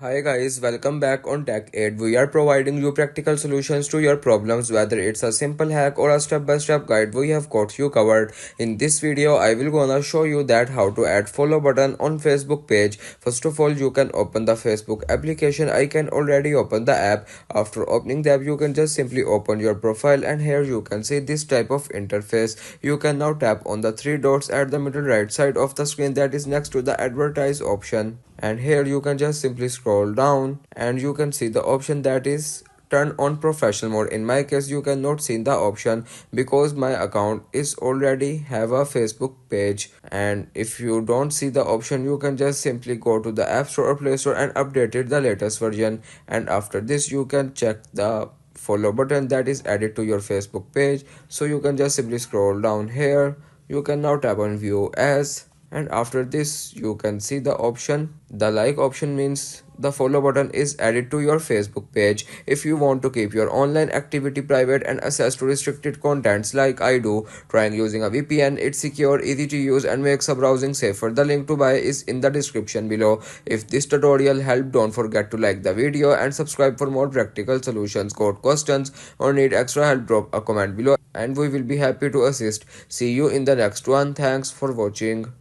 Hi guys, welcome back on Tech Aid. We are providing you practical solutions to your problems, whether it's a simple hack or a step-by-step guide. We have got you covered. In this video, I will gonna show you that how to add follow button on Facebook page. First of all, you can open the Facebook application. I can already open the app. After opening the app, you can just simply open your profile, and here you can see this type of interface. You can now tap on the three dots at the middle right side of the screen that is next to the advertise option, and here you can just simply scroll down and you can see the option that is turn on professional mode. In my case, you cannot see the option because my account is already have a Facebook page, and if you don't see the option, you can just simply go to the App Store or Play Store and update it the latest version. And after this, you can check the follow button that is added to your Facebook page. So you can just simply scroll down here. You can now tap on view as, and after this you can see the option. The like option means the follow button is added to your Facebook page. If you want to keep your online activity private and access to restricted contents like I do, trying using a VPN. It's secure, easy to use, and makes a browsing safer. The link to buy is in the description below. If this tutorial helped, don't forget to like the video and subscribe for more practical solutions. Got questions or need extra help, drop a comment below and we will be happy to assist. See you in the next one. Thanks for watching.